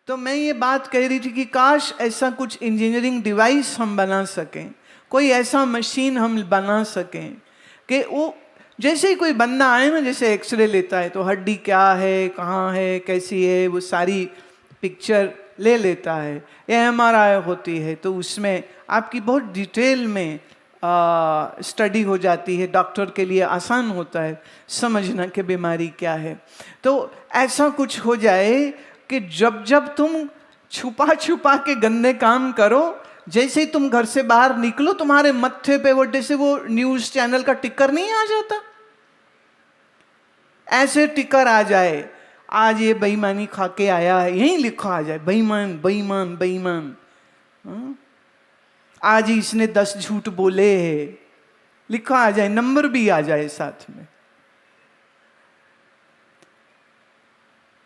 तो मैं ये बात कह रही थी कि काश ऐसा कुछ इंजीनियरिंग डिवाइस हम बना सकें, कोई ऐसा मशीन हम बना सकें कि वो जैसे ही कोई बंदा आए ना, जैसे एक्सरे लेता है तो हड्डी क्या है, कहाँ है, कैसी है, वो सारी पिक्चर ले लेता है। एमआरआई होती है तो उसमें आपकी बहुत डिटेल में स्टडी हो जाती है, डॉक्टर के लिए आसान होता है समझना कि बीमारी क्या है। तो ऐसा कुछ हो जाए कि जब जब तुम छुपा छुपा के गंदे काम करो, जैसे ही तुम घर से बाहर निकलो तुम्हारे मत्थे पे वो जैसे वो न्यूज चैनल का टिकर नहीं आ जाता, ऐसे टिकर आ जाए, आज ये बेईमानी खा के आया है, यहीं लिखा आ जाए बेईमान बेईमान बेईमान, आज ही इसने 10 झूठ बोले हैं, लिखा आ जाए, नंबर भी आ जाए साथ में।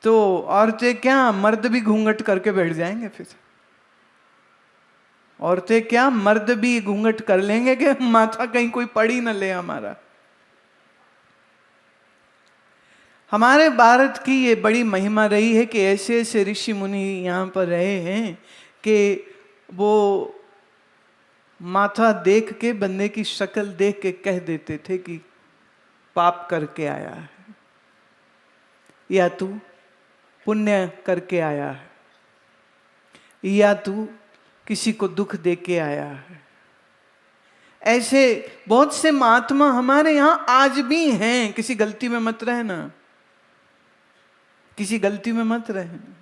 तो औरतें क्या, मर्द भी घूंघट करके बैठ जाएंगे। फिर औरतें क्या, मर्द भी घूंघट कर लेंगे कि माथा कहीं कोई पड़ ही न ले हमारा। हमारे भारत की ये बड़ी महिमा रही है कि ऐसे ऐसे ऋषि मुनि यहाँ पर रहे हैं कि वो माथा देख के, बंदे की शक्ल देख के कह देते थे कि पाप करके आया है या तू पुण्य करके आया है, या तू किसी को दुख दे के आया है। ऐसे बहुत से महात्मा हमारे यहाँ आज भी हैं। किसी गलती में मत रहना, किसी गलती में मत रहना।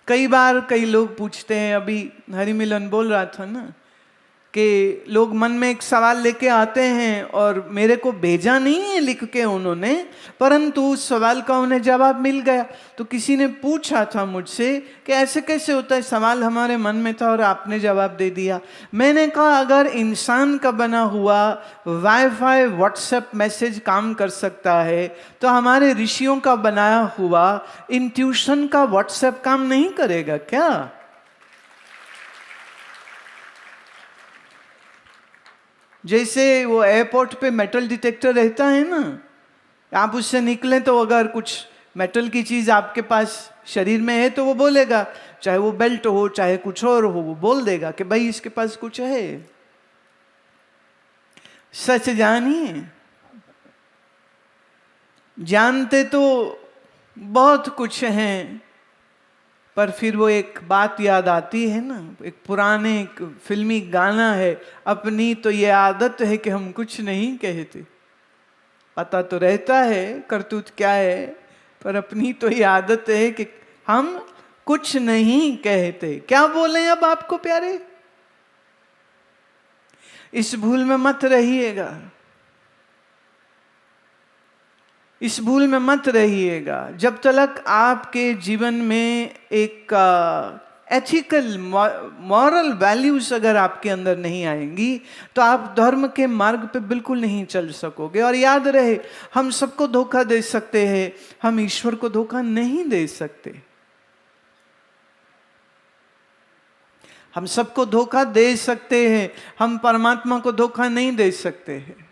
कई बार कई लोग पूछते हैं, अभी हरिमिलन बोल रहा था ना कि लोग मन में एक सवाल लेके आते हैं और मेरे को भेजा नहीं है लिख के उन्होंने, परंतु उस सवाल का उन्हें जवाब मिल गया। तो किसी ने पूछा था मुझसे कि ऐसे कैसे होता है, सवाल हमारे मन में था और आपने जवाब दे दिया। मैंने कहा अगर इंसान का बना हुआ वाईफाई व्हाट्सएप मैसेज काम कर सकता है तो हमारे ऋषियों का बनाया हुआ इंट्यूशन का व्हाट्सएप काम नहीं करेगा क्या? जैसे वो एयरपोर्ट पे मेटल डिटेक्टर रहता है ना, आप उससे निकलें तो अगर कुछ मेटल की चीज आपके पास शरीर में है तो वो बोलेगा, चाहे वो बेल्ट हो चाहे कुछ और हो, वो बोल देगा कि भाई इसके पास कुछ है। सच जानिए, जानते तो बहुत कुछ हैं, पर फिर वो एक बात याद आती है ना, एक पुराने एक फिल्मी गाना है, अपनी तो ये आदत है कि हम कुछ नहीं कहते। पता तो रहता है करतूत क्या है, पर अपनी तो ये आदत है कि हम कुछ नहीं कहते। क्या बोले अब आपको प्यारे, इस भूल में मत रहिएगा, इस भूल में मत रहिएगा। जब तक आपके जीवन में एक एथिकल मॉरल वैल्यूज अगर आपके अंदर नहीं आएंगी तो आप धर्म के मार्ग पे बिल्कुल नहीं चल सकोगे। और याद रहे, हम सबको धोखा दे सकते हैं, हम ईश्वर को धोखा नहीं दे सकते। हम सबको धोखा दे सकते हैं, हम परमात्मा को धोखा नहीं दे सकते हैं।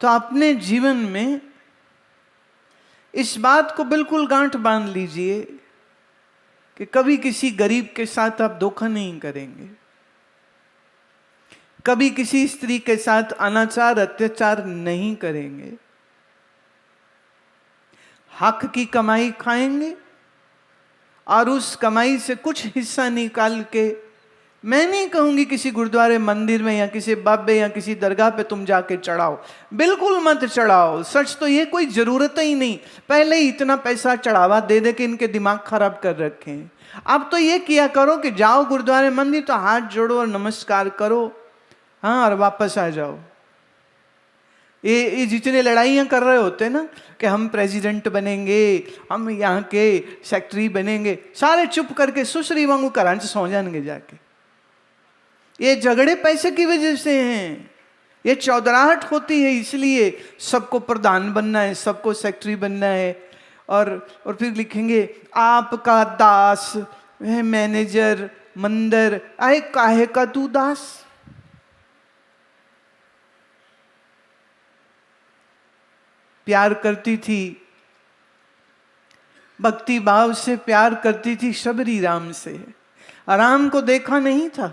तो अपने जीवन में इस बात को बिल्कुल गांठ बांध लीजिए कि कभी किसी गरीब के साथ आप धोखा नहीं करेंगे, कभी किसी स्त्री के साथ अनाचार अत्याचार नहीं करेंगे, हक की कमाई खाएंगे और उस कमाई से कुछ हिस्सा निकाल के, मैं नहीं कहूंगी किसी गुरुद्वारे मंदिर में या किसी बाबे या किसी दरगाह पे तुम जाके चढ़ाओ, बिल्कुल मत चढ़ाओ। सच तो ये कोई जरूरत ही नहीं, पहले ही इतना पैसा चढ़ावा दे दे के इनके दिमाग खराब कर रखे हैं। अब तो ये किया करो कि जाओ गुरुद्वारे मंदिर तो हाथ जोड़ो और नमस्कार करो, हाँ, और वापस आ जाओ। ये जितने लड़ाइयाँ कर रहे होते ना कि हम प्रेसिडेंट बनेंगे, हम यहाँ के सेक्रेटरी बनेंगे, सारे चुप करके सुश्री वांगू करांच सो जाएंगे जाके। ये झगड़े पैसे की वजह से हैं, ये चौधराहट होती है, इसलिए सबको प्रधान बनना है, सबको सेक्रेटरी बनना है। और फिर लिखेंगे आपका दास है मैनेजर मंदिर, आए काहे का तू दास। प्यार करती थी, भक्ति भाव से प्यार करती थी शबरी राम से। राम को देखा नहीं था,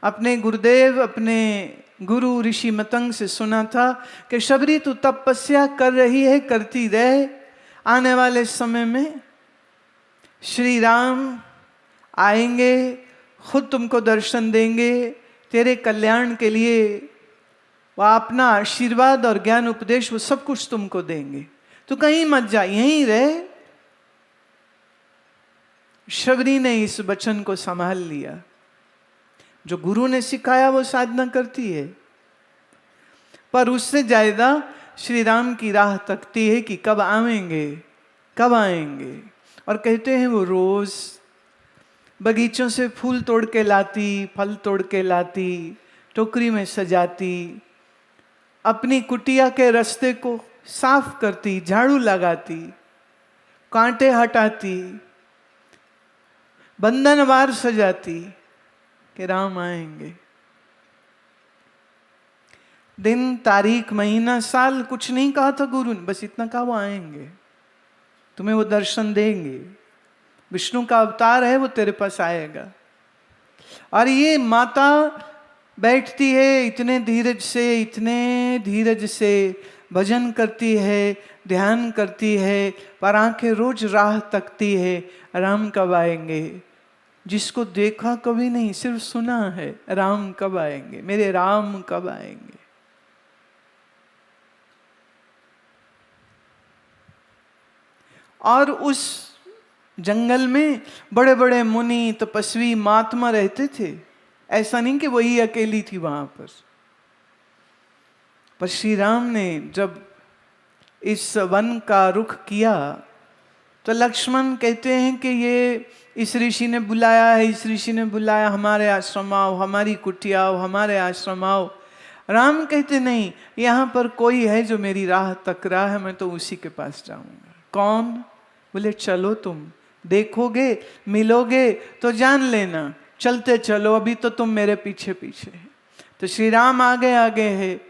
अपने गुरुदेव अपने गुरु ऋषि मतंग से सुना था कि शबरी तू तपस्या कर रही है, करती रहे, आने वाले समय में श्री राम आएंगे, खुद तुमको दर्शन देंगे, तेरे कल्याण के लिए वह अपना आशीर्वाद और ज्ञान उपदेश वो सब कुछ तुमको देंगे, तो कहीं मत जा, यहीं रहे। शबरी ने इस वचन को संभाल लिया। जो गुरु ने सिखाया वो साधना करती है, पर उससे ज्यादा श्री राम की राह तकती है कि कब आएंगे, कब आएंगे। और कहते हैं वो रोज बगीचों से फूल तोड़ के लाती, फल तोड़ के लाती, टोकरी में सजाती, अपनी कुटिया के रास्ते को साफ करती, झाड़ू लगाती, कांटे हटाती, बंधनवार सजाती कि राम आएंगे। दिन, तारीख, महीना, साल कुछ नहीं कहा था गुरु ने, बस इतना कहा वो आएंगे, तुम्हें वो दर्शन देंगे, विष्णु का अवतार है, वो तेरे पास आएगा। और ये माता बैठती है इतने धीरज से भजन करती है, ध्यान करती है, पर आंखें रोज राह तकती है, राम कब आएंगे। जिसको देखा कभी नहीं, सिर्फ सुना है, राम कब आएंगे, मेरे राम कब आएंगे। और उस जंगल में बड़े बड़े मुनि, तपस्वी, महात्मा रहते थे, ऐसा नहीं कि वही अकेली थी वहां पर श्री राम ने जब इस वन का रुख किया तो लक्ष्मण कहते हैं कि ये इस ऋषि ने बुलाया है, इस ऋषि ने बुलाया, हमारे आश्रम आओ, हमारी कुटिया आओ, हमारे आश्रम आओ। राम कहते नहीं, यहाँ पर कोई है जो मेरी राह तक रहा है, मैं तो उसी के पास जाऊंगा। कौन? बोले चलो, तुम देखोगे, मिलोगे तो जान लेना, चलते चलो, अभी तो तुम मेरे पीछे पीछे है। तो श्री राम आगे आगे है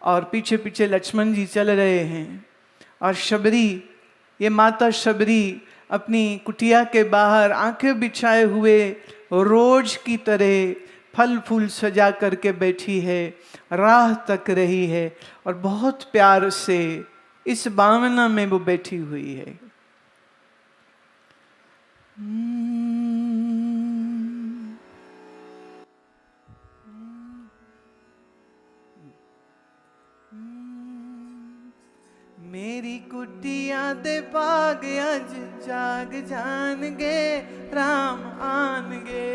और पीछे पीछे लक्ष्मण जी चल रहे हैं। और शबरी, ये माता शबरी अपनी कुटिया के बाहर आंखें बिछाए हुए रोज की तरह फल फूल सजा करके बैठी है, राह तक रही है और बहुत प्यार से इस भावना में वो बैठी हुई है। मेरी कुटिया दे भाग अज जाग जानगे, राम आनगे।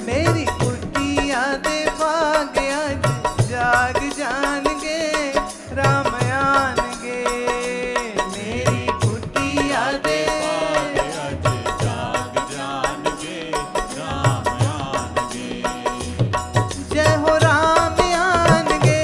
मेरी कुटिया दे भाग अज जाग जानगे, राम आनगे। मेरी कुटिया दे जय हो राम आनगे,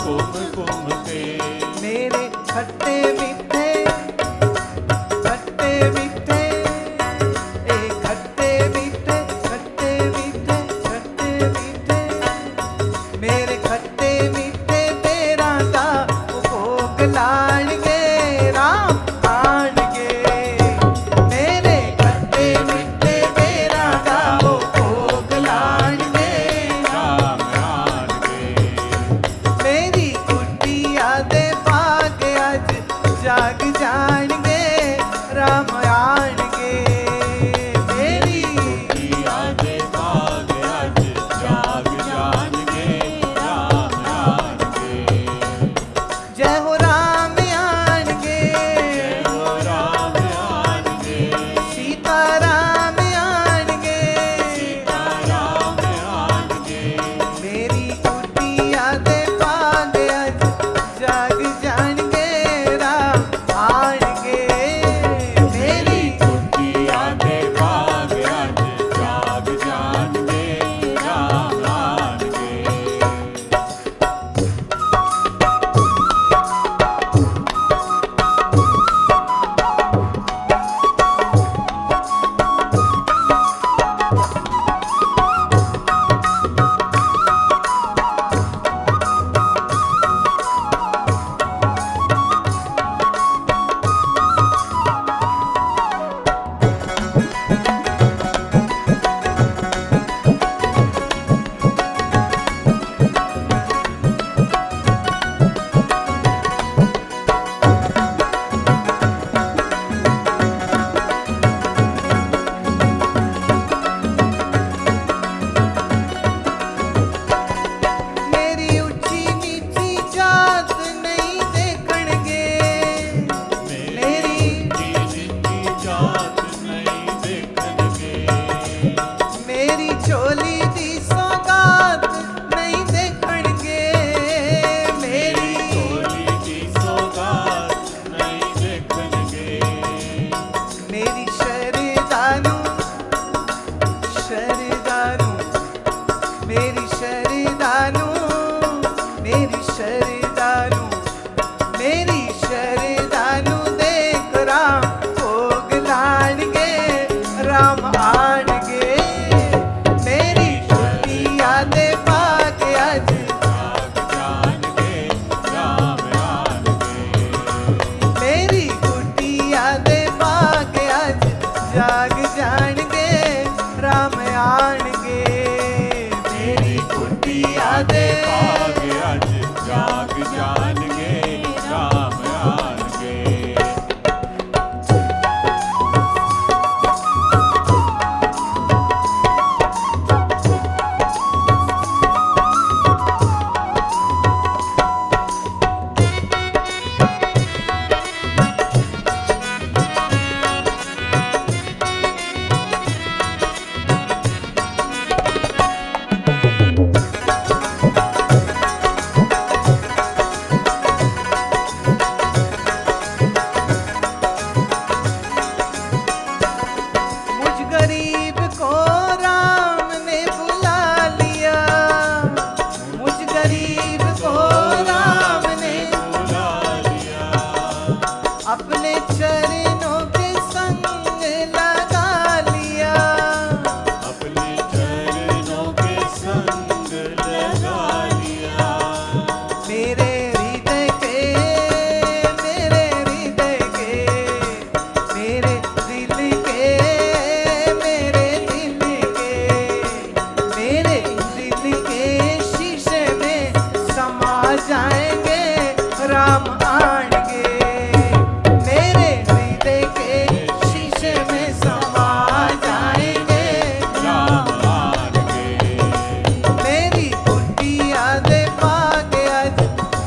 कुमकुम के। मेरे खट्टे मीठे खट्टे मीठे ए खट्टे मीठे खट्टे मीठे खट्टे मीठे मेरे खट्टे मीठे तेरा दा भोग लाणगे राम आणगे। मेरे खट्टे मीठे तेरा दा भोग लाणगे राम आणगे। मेरी कुटिया दे भाग अज जाग जाणगे राम आणगे। मेरी कुटिया दे भाग अज जाग जाणगे राम आणगे। जय हो राम आणगे जय हो राम आणगे। सीता राम आणगे। सीता राम आणगे। मेरी कुटिया दे भाग अज जाग जाणगे राम आणगे। मेरी कुटिया दे भाग अज जाग जाणगे राम आणगे। मेरी ऊंची नीची जात नहीं देखणगे। मेरी नीची जात नहीं देखणगे। मेरी चोली दी सौगात नहीं देखणगे। मेरी चोली दी सौगात नहीं देखणगे। मेरी शरदानू शरदानू मेरी शरदानू मेरी शरदानू मेरी शरदानू देख राम भोग लाणगे राम आणगे। मेरी कुटिया दे भाग अज जाग जाणगे राम आणगे। मेरी कुटिया दे भाग अज जाग जाणगे राम आणगे। मेरी कुटिया दे भाग अज जाग जाणगे राम आणगे। मुझ गरीब को राम ने बुला लिया। मुझ गरीब को राम ने बुला लिया। अपने चरणों के संग लगा लिया। अपने चरणों के संग लगा लिया। मेरे हृदय के मेरे हृदय के मेरे दिल के मेरे दिल के मेरे दिल के शीशे में समा जाएंगे राम आणगे। मेरे हृदय के शीशे में समा जाएंगे राम आणगे। मेरी कुटिया दे भाग अज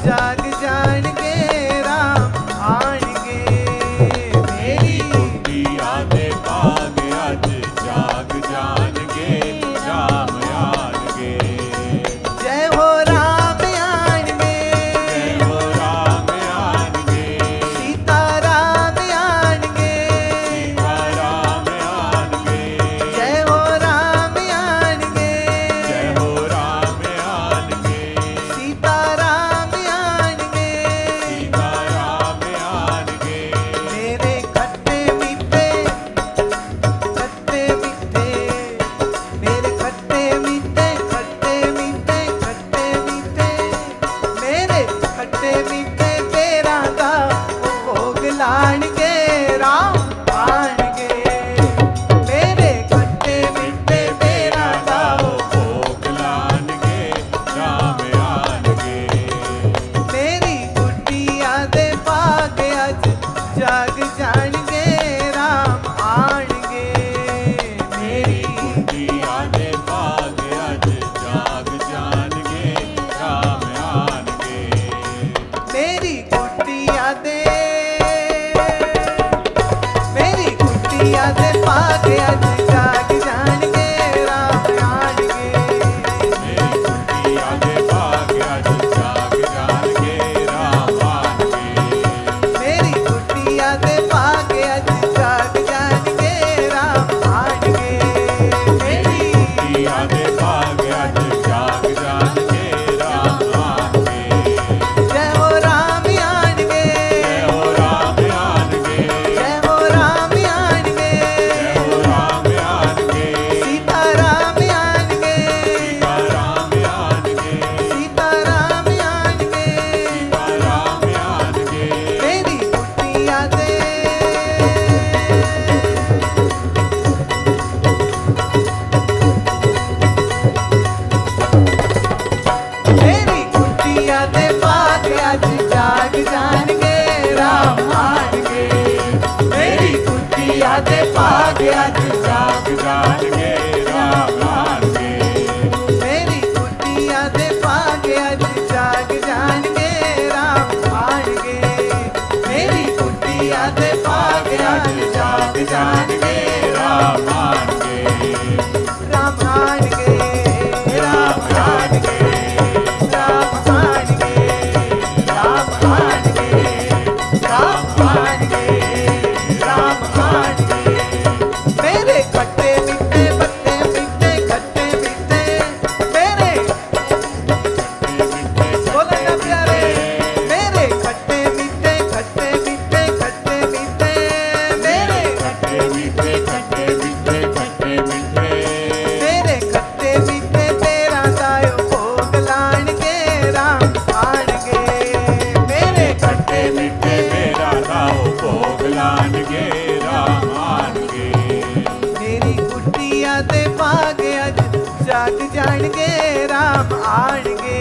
जाग जाणगे राम आणगे। मेरी कुटिया दे भाग अज जाग जाणगे राम आणगे। जय हो राम आणगे जय हो राम आणगे। सीता राम आणगे। सीता राम आणगे। जय हो राम आणगे जय हो राम आणगे। सीता राम खट्टे मीठे तेरा दा भोग लाणगे राम आणगे मेरे खट्टे मीठे तेरा दा ਭੋਗ ਲਾਣਗੇ ਰਾਮ ਆਣਗੇ मेरी कुटिया दे भाग अज जाग जाणगे राम आणगे मेरी ਕੁਟੀਆਂ ਦੇ ਭਾਗ ਅੱਜ ਜਾਗ ਜਾਣਗੇ ਰਾਮ ਆਣਗੇ मेरी कुटिया दे भाग अज जाग जाणगे राम आणगे ਮੇਰੀ ਕੁਟੀਆਂ ਦੇ ਭਾਗ ਅੱਜ ਜਾਗ ਜਾਣਗੇ ਰਾਮ ਆਣਗੇ मेरी कुटिया दे भाग अज जाग जाणगे राम आणगे मेरी ਕੁਟੀਆਂ ਦੇ ਭਾਗ ਅੱਜ ਜਾਗ ਜਾਣਗੇ ਰਾਮ ਆਣਗੇ जय हो राम आणगे ਜੈ ਹੋ ਰਾਮ ਆਣਗੇ जय हो राम आणगे ਜੈ ਹੋ ਰਾਮ ਆਣਗੇ सीता राम आणगे ਰਾਮ ਆਣਗੇ सीता राम आणगे ਰਾਮ ਆਣਗੇ मेरी कुटिया दे मेरी कुटिया दे भाग अज जाग जाणगे राम आणगे मेरी कुटिया दे भाग अज ਜਾਗ ਜਾਣਗੇ ਰਾਮ ਆਣਗੇ मेरी कुटिया दे भाग अज जाग जाणगे राम आणगे मेरी कुटिया दे भाग अज जाग जाणगे ਰਾਮ ਆਣਗੇ राम आणगे राम आणगे राम आणगे राम आणगे राम आणगे राम आणगे मेरे खट्टे मीठे बट्टे मीठे खट्टे मीठे मेरे बोलो ना प्यारे मेरे खट्टे मीठे खट्टे मीठे खट्टे मीठे मेरे ਖੱਟੇ ਮਿੱਠੇ ਖੱਟੇ ਮਿੱਠੇ ਖੱਟੇ ਮਿੱਠੇ मेरे खट्टे मीठे तेरा दायो भोग लाणगे राम आणगे मेरे ਖੱਟੇ ਮਿੱਠੇ ਮੇਰਾ ਨਾਉ ਭੋਗ ਲਾਣਗੇ ਰਾਮ ਆਣਗੇ मेरी कुटिया दे भाग अज जाग जाणगे राम आणगे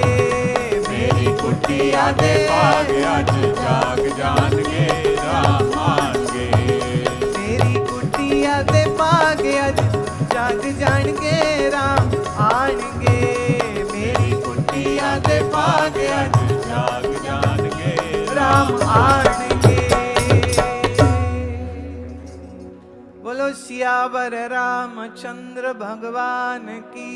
ਮੇਰੀ ਕੁਟੀਆਂ ਦੇ ਭਾਗ ਅੱਜ ਜਾਗ ਜਾਣਗੇ ਰਾਮ ਆਣਗੇ मेरी कुटिया दे भाग अज जाग जाणगे राम आणगे मेरी कुटिया दे भाग अज ਜਾਗ ਜਾਣਗੇ राम आणगे बोलो सियावर रामचंद्र भगवान की